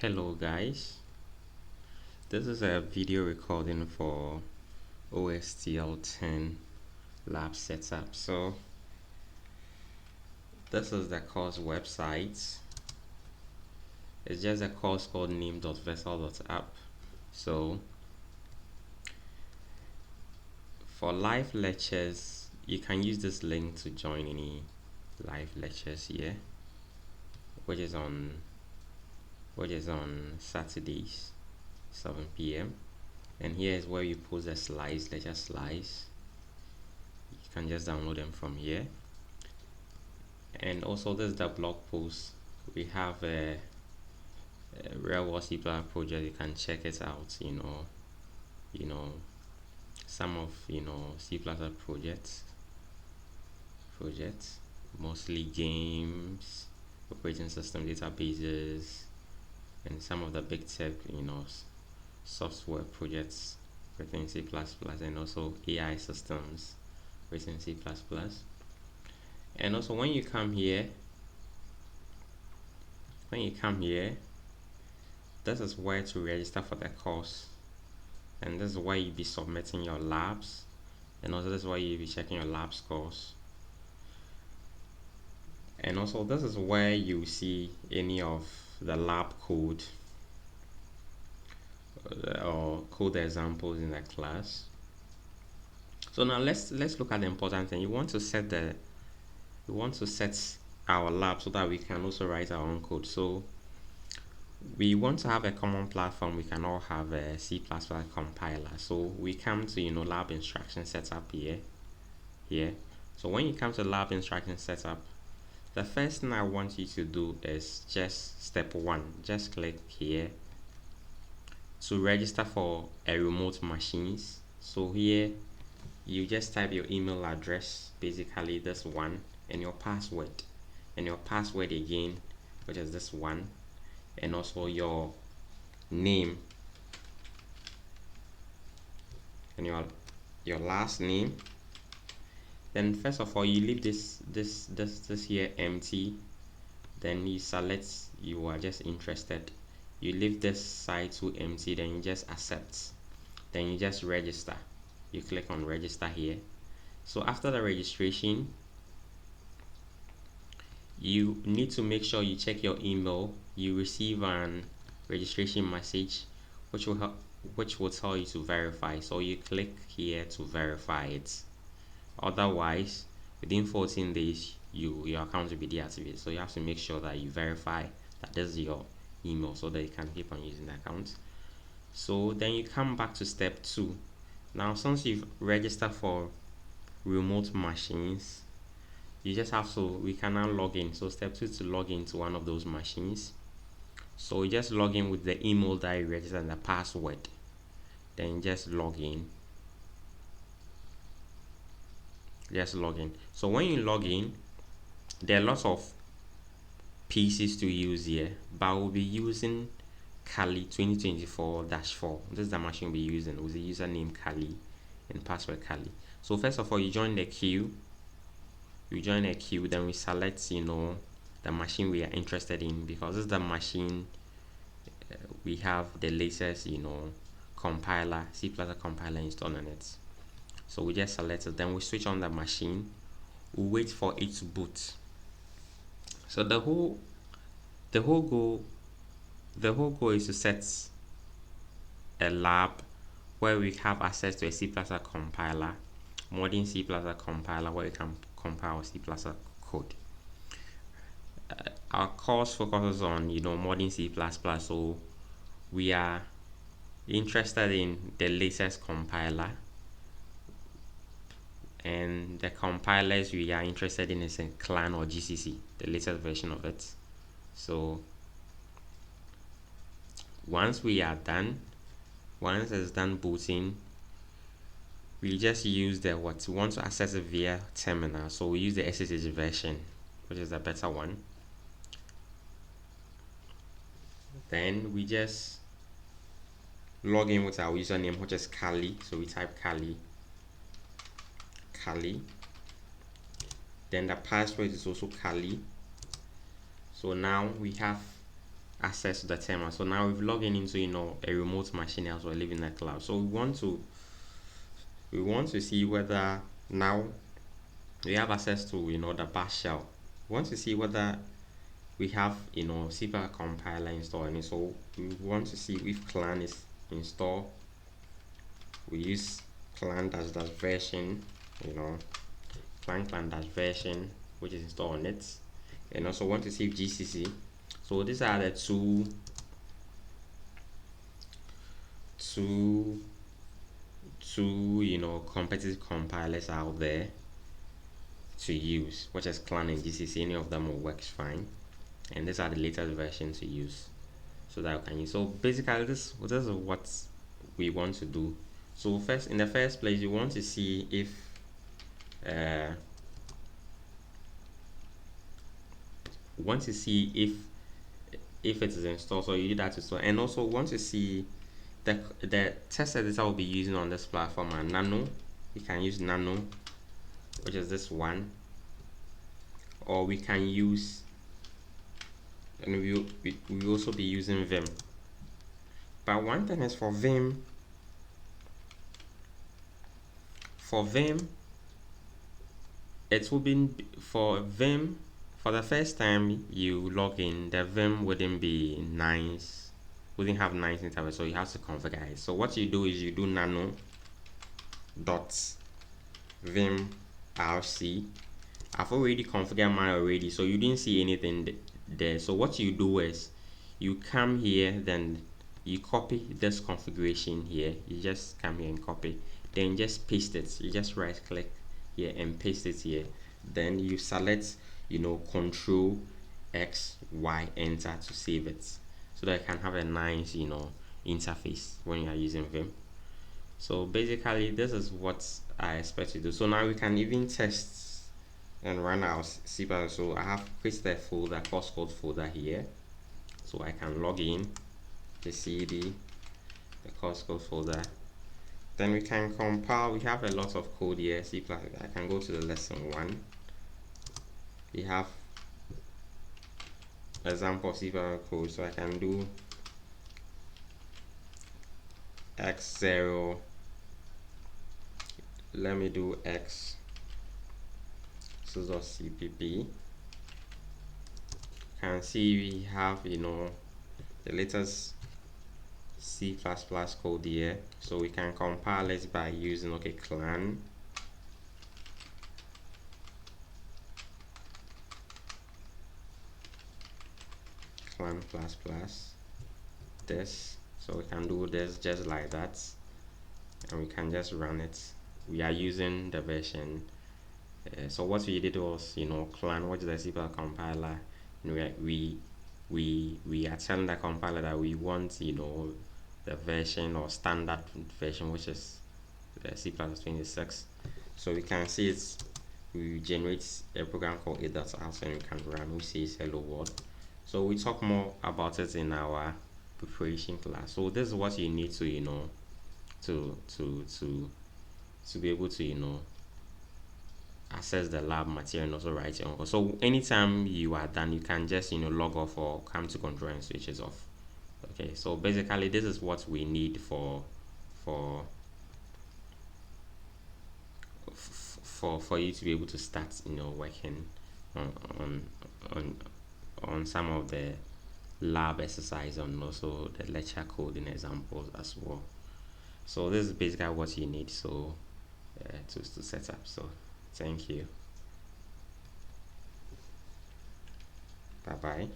Hello guys, this is a video recording for OSTL10 lab setup. So this is the course website. It's just a course called name.vessel.app. So for live lectures, you can use this link to join any live lectures here, which is on Saturdays, 7 p.m. And here is where you post the slides, lecture slides. You can just download them from here. And also this is the blog post. We have a real world C+ project. You can check it out. Some of C++ projects, mostly games, operating system databases, and some of the big tech software projects written in C++, and also AI systems written in C++. And also when you come here, this is where to register for the course, and this is where you'll be submitting your labs, and also this is where you'll be checking your lab scores. And also this is where you see any of the lab code or code examples in the class. So now let's look at the important thing. We want to set our lab so that we can also write our own code. So we want to have a common platform. We can all have a C++ compiler. So we come to lab instruction setup here. So when you come to lab instruction setup, the first thing I want you to do is just step 1. Just click here to register for a remote machines. So here you just type your email address, basically this one, and your password again, which is this one, and also your name and your last name. Then first of all, you leave this here empty. Then you select you are just interested. You leave this side to empty. Then you just accept. Then you just register. You click on register here. So after the registration, you need to make sure you check your email. You receive an registration message which will tell you to verify. So you click here to verify it. Otherwise, within 14 days, your account will be deactivated. So you have to make sure that you verify that this is your email so that you can keep on using the account. So then you come back to step 2. Now, since you've registered for remote machines, you just have to, we can now log in. So step 2 is to log into one of those machines. So you just log in with the email that you registered and the password. Then just log in. So when you log in, there are lots of PCs to use here, but we'll be using Kali 2024-4. This is the machine we'll be using with the username Kali and password Kali. So first of all, you join the queue. Then we select the machine we are interested in, because this is the machine we have the latest compiler, C++ compiler installed on it. So we just select it, then we switch on the machine. We wait for it to boot. So the whole goal is to set a lab where we have access to a C++ compiler, modern C++ compiler, where we can compile C++ code. Our course focuses on modern C++, so we are interested in the latest compiler, and the compilers we are interested in is in Clan or GCC, the latest version of it. So once it's done booting, we just use the we want to access it via terminal, so we use the SSH version, which is the better one. Then we just log in with our username, which is Kali. So we type Kali. Then the password is also Kali. So now we have access to the terminal. So now we've logged in into a remote machine as well, living in the cloud. So we want to see whether now we have access to the bash shell. We want to see whether we have C++ compiler installed, and so we want to see if clan is installed. We use clan dash version, clan dash version, which is installed on it, and also want to see if GCC. So these are the two competitive compilers out there to use, which is clan and GCC. Any of them will work fine, and these are the latest version to use, so that you can use. So basically this is what we want to do. So first, in the first place, you want to see if if it is installed. So you do that to install, and also want to see the test editor we'll be using on this platform are Nano. We can use Nano, which is this one, or we can use, and we also be using Vim. But one thing is for Vim, it will be for the first time you log in, the Vim wouldn't be nice, wouldn't have nice interface, so you have to configure it. So what you do is you do nano dot vim rc. I've already configured mine already, so you didn't see anything there. So what you do is you come here, then you copy this configuration here. You just come here and copy, then just paste it. You just right click here and paste it here. Then you select Control X Y enter to save it, so that you can have a nice interface when you are using Vim. So basically this is what I expect to do. So now we can even test and run our C++. So I have created a folder, course code folder here, so I can log in the CD, the course code folder. Then we can compile. We have a lot of code here. C++. I can go to the lesson 1. We have example C++ code, so I can do x0. Let me do x cpp. You can see we have the latest C++ code here, so we can compile it by using clan this. So we can do this just like that, and we can just run it. We are using the version. So what we did was clan, which is the C++ compiler, and we are telling the compiler that we want the version or standard version, which is C++ 26. So we can see we generate a program called a.out, and we can run, which says hello world. So we talk more about it in our preparation class. So this is what you need to to be able to access the lab material and also write your own code. So anytime you are done, you can just log off or come to control and switch it off. Okay, so basically this is what we need for you to be able to start working on some of the lab exercise and also the lecture coding examples as well. So this is basically what you need to set up. So thank you. Bye bye.